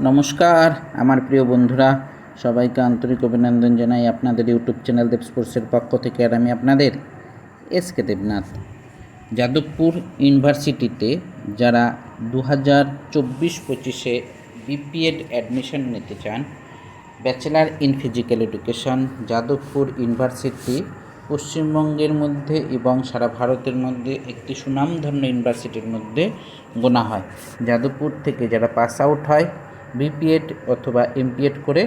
নমস্কার আমার প্রিয় বন্ধুরা, সবাইকে আন্তরিক অভিনন্দন জানাই আপনাদের ইউটিউব চ্যানেল দেব স্পোর্টসের পক্ষ থেকে। আর আমি আপনাদের এসকে দেবনাথ। যাদবপুর ইউনিভার্সিটিতে যারা 2024-25 বিপিএড অ্যাডমিশন নিতে চান, bachelor in physical education, Jadavpur university পশ্চিমবঙ্গের মধ্যে এবং সারা ভারতের মধ্যে একটি সুনামধন্য ইউনিভার্সিটির মধ্যে গোনা হয়। যাদবপুর থেকে যারা পাস আউট হয় বিপিএড অথবা এমপিএড করে,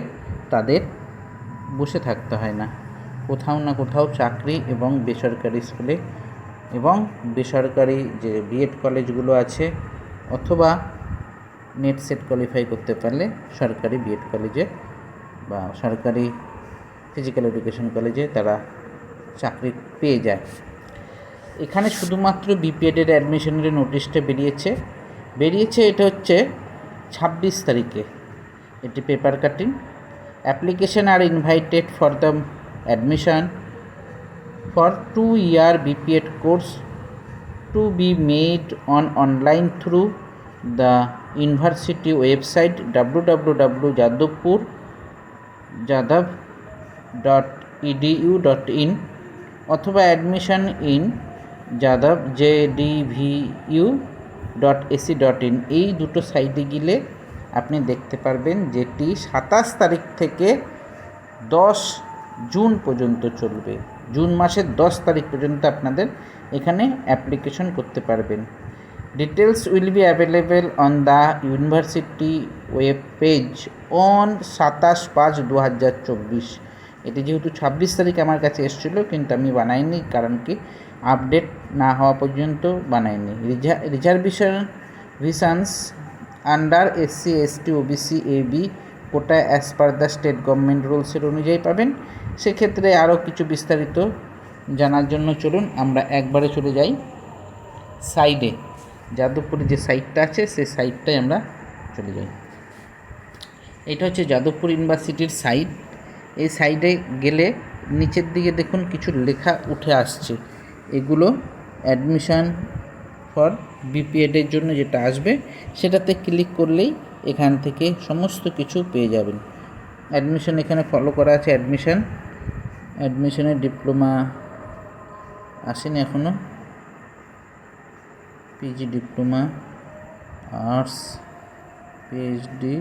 তাদের বসে থাকতে হয় না, কোথাও না কোথাও চাকরি এবং বেসরকারি স্কুলে এবং বেসরকারি যে বিএড কলেজগুলো আছে অথবা নেট সেট কোয়ালিফাই করতে পারলে সরকারি বিএড কলেজে বা সরকারি ফিজিক্যাল এডুকেশন কলেজে তারা চাকরি পেয়ে যায়। এখানে শুধুমাত্র বিপিএডের অ্যাডমিশনের নোটিশটা বেরিয়েছে এটা হচ্ছে 26 তারিখে। এটি paper cutting. Application are invited for the admission for 2-year BPEd course to be made on online through the university website www.jadav.edu.in অথবা admission in jadvu.ac.in এই দুটো সাইটে গেলে আপনি দেখতে পারবেন, যেটি 27 তারিখ থেকে 10 জুন পর্যন্ত চলবে। জুন মাসের 10 তারিখ পর্যন্ত আপনাদের এখানে অ্যাপ্লিকেশন করতে পারবেন। Details will be available on the university web page on 27/5/2024। এটি যেহেতু 26 তারিখ আমার কাছে এসেছিলো, কিন্তু আমি বানাইনি, কারণ কি আপডেট না হওয়া পর্যন্ত বানাইনি। Reservations under SC ST OBC AB quota as per the state government রুলসের অনুযায়ী পাবেন। সেক্ষেত্রে আরও কিছু বিস্তারিত জানার জন্য চলুন আমরা একবারে চলে যাই সাইডে। যাদবপুরে যে সাইটটা আছে সেই সাইটটায় আমরা চলে যাই। এটা হচ্ছে যাদবপুর ইউনিভার্সিটির সাইট। এই সাইডে গেলে নিচের দিকে দেখুন কিছু লেখা উঠে আসছে, এগুলো অ্যাডমিশন ফর বিপিএডের জন্য যেটা আসবে সেটাতে ক্লিক করলেই এখান থেকে সমস্ত কিছু পেয়ে যাবেন। অ্যাডমিশন এখানে ফলো করা আছে। অ্যাডমিশনের ডিপ্লোমা আসেনি এখনও, PG diploma, arts, PhD,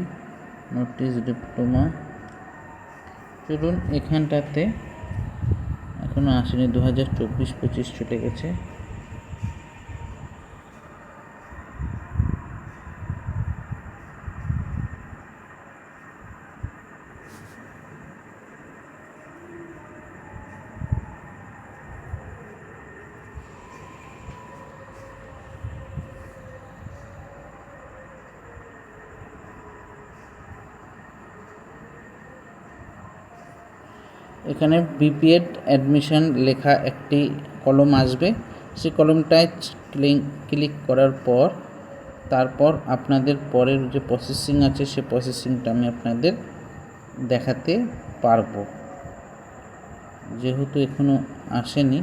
notice diploma. চলুন এখানটাতে এখনও আসেনি, 2024-25 চলে গেছে। এখানে বিপিএড অ্যাডমিশন লেখা একটি কলম আসবে, সেই কলমটায় ক্লিক করার পর তারপর আপনাদের পরের যে প্রসেসিং আছে সে প্রসেসিংটা আমি আপনাদের দেখাতে পারবো, যেহেতু এখনও আসেনি।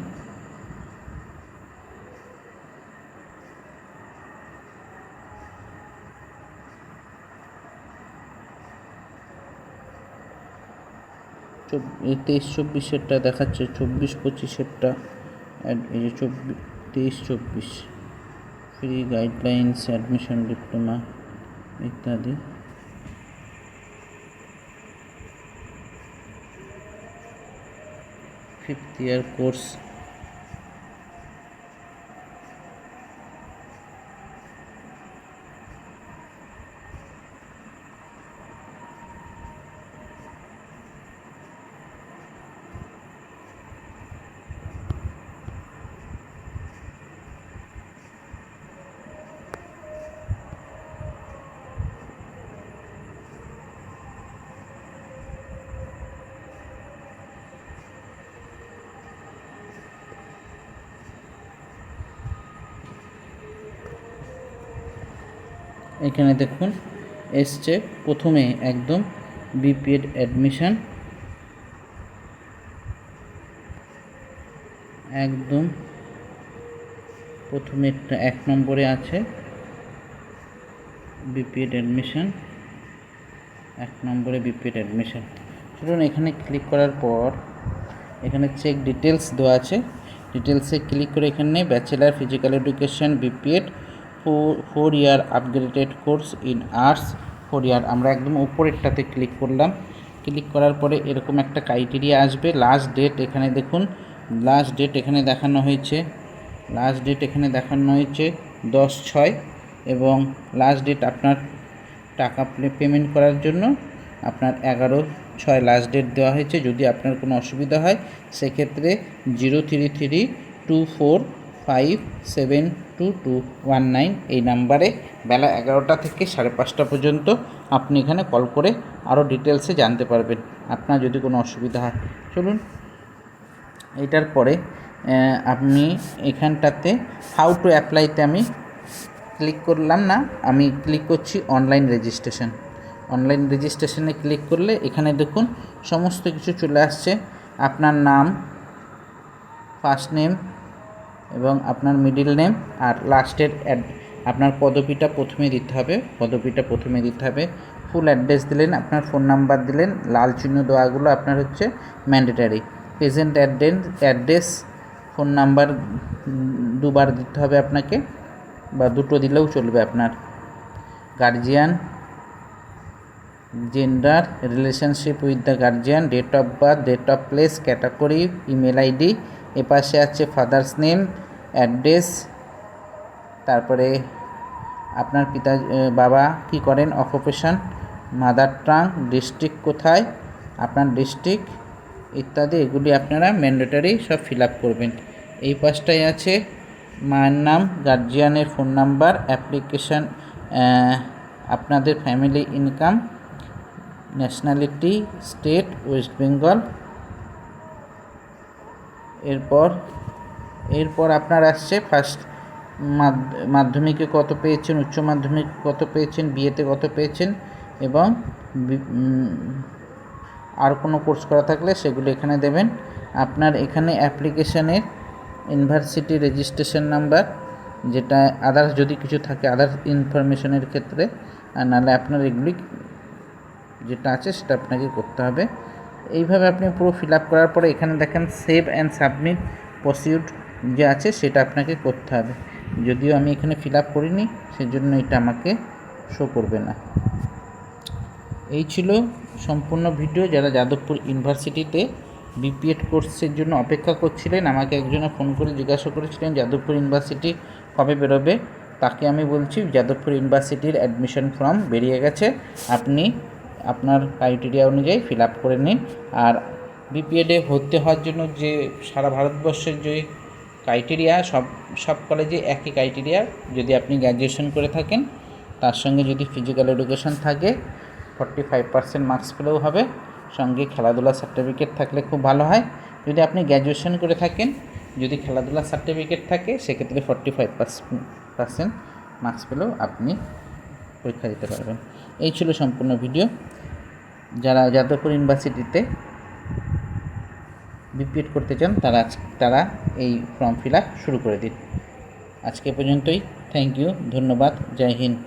এই 23-24-এরটা দেখাচ্ছে, 24-25-এরটা এই যে 23-24 ফ্রি গাইডলাইন্স, অ্যাডমিশন ডিপ্লোমা ইত্যাদি। ফিফথ ইয়ার কোর্স, এখানে দেখুন এসছে প্রথমে একদম বিপিএড অ্যাডমিশন, একদম প্রথমে 1 নম্বরে আছে বিপিএড অ্যাডমিশন। 1 নম্বরে বিপিএড অ্যাডমিশন। চলুন এখানে ক্লিক করার পর এখানে চেক ডিটেলস দেওয়া আছে, ডিটেলসে ক্লিক করে এখানে bachelor physical education BPEd 4 year upgraded course in arts 4 ইয়ার, আমরা একদম উপরেরটাতে ক্লিক করলাম। ক্লিক করার পরে এরকম একটা ক্রাইটেরিয়া আসবে। লাস্ট ডেট এখানে দেখুন, লাস্ট ডেট এখানে দেখানো হয়েছে, লাস্ট ডেট এখানে দেখানো হয়েছে 10/6 এবং লাস্ট ডেট আপনার টাকা পেমেন্ট করার জন্য আপনার 11/6 লাস্ট ডেট দেওয়া হয়েছে। যদি আপনার কোনো অসুবিধা হয় সেক্ষেত্রে 0332472219 এই নাম্বারে বেলা 11টা থেকে 5:30 পর্যন্ত আপনি এখানে কল করে আরও ডিটেলসে জানতে পারবেন আপনার যদি কোনো অসুবিধা হয়। চলুন এটার পরে আপনি এখানটাতে হাউ টু অ্যাপ্লাইতে আমি ক্লিক করলাম না, আমি ক্লিক করছি অনলাইন রেজিস্ট্রেশন। অনলাইন রেজিস্ট্রেশনে ক্লিক করলে এখানে দেখুন সমস্ত কিছু চলে আসছে। আপনার নাম, ফার্স্ট নেম এবং আপনার মিডিল নেম আর লাস্টের আপনার পদবিটা প্রথমে দিতে হবে, ফুল অ্যাড্রেস দিলেন, আপনার ফোন নাম্বার দিলেন, লাল চিহ্ন দেওয়াগুলো আপনার হচ্ছে mandatory. Present address phone number 2বার দিতে হবে আপনাকে, বা 2টো দিলেও চলবে আপনার। Guardian, gender, relationship with the guardian, date of birth, date of place, category, email ID, এপাশে আছে ফাদার্স নেম, অ্যাড্রেস, তারপরে আপনার বাবা কি করেন, অকুপেশন, মাদার টাং, ডিস্ট্রিক্ট কোথায়, আপনার ডিস্ট্রিক্ট ইত্যাদি, এগুলি আপনারা ম্যান্ডেটারি সব ফিল আপ করবেন। এই পাশটায় আছে মায়ের নাম, গার্জিয়ানের ফোন নাম্বার, অ্যাপ্লিকেশান, আপনাদের family income, nationality, state West Bengal. এরপর আপনার আসছে ফার্স্ট মাধ্যমিকে কত পেয়েছেন, উচ্চ মাধ্যমিকে কত পেয়েছেন, বিএতে কত পেয়েছেন এবং আর কোনো কোর্স করা থাকলে সেগুলো এখানে দেবেন। আপনার এখানে অ্যাপ্লিকেশানের ইউনিভার্সিটি রেজিস্ট্রেশন নাম্বার, যেটা আদার্স যদি কিছু থাকে আদার্স ইনফরমেশনের ক্ষেত্রে, আর নাহলে আপনার এগুলি যেটা আছে সেটা আপনাকে করতে হবে। এইভাবে আপনি পুরো ফিল আপ করার পরে এখানে দেখেন সেভ অ্যান্ড সাবমিট প্রসিডিউর যে আছে সেটা আপনাকে করতে হবে। যদিও আমি এখানে ফিল আপ করিনি সেজন্য এটা আমাকে শো করবে না। এই ছিল সম্পূর্ণ ভিডিও। যারা যাদবপুর ইউনিভার্সিটিতে বিপিএড কোর্সের জন্য অপেক্ষা করছিলেন, আমাকে একজনে ফোন করে জিজ্ঞাসা করেছিলেন যাদবপুর ইউনিভার্সিটি কবে বেরোবে, তাকে আমি বলছি যাদবপুর ইউনিভার্সিটির অ্যাডমিশন ফর্ম বেরিয়ে গেছে, আপনি আপনার ক্রাইটেরিয়া অনুযায়ী ফিল আপ করে নিন। আর বিপিএডে ভর্তি হওয়ার জন্য যে সারা ভারতবর্ষের যে ক্রাইটেরিয়া, সব কলেজে একই ক্রাইটেরিয়া। যদি আপনি গ্র্যাজুয়েশন করে থাকেন, তার সঙ্গে যদি ফিজিক্যাল এডুকেশন থাকে 45% মার্কস পেলেও হবে, সঙ্গে খেলাধুলা সার্টিফিকেট থাকলে খুব ভালো হয়। যদি আপনি গ্র্যাজুয়েশন করে থাকেন, যদি খেলাধুলা সার্টিফিকেট থাকে সেক্ষেত্রে 45% মার্কস পেলেও আপনি পরীক্ষা দিতে পারবেন। এই ছিল সম্পূর্ণ ভিডিও। যারা যাদবপুর ইউনিভার্সিটিতে বিপিএড করতে চান তারা এই ফর্ম ফিল আপ শুরু করে দিন। আজকে পর্যন্তই। থ্যাংক ইউ, ধন্যবাদ, জয় হিন্দ।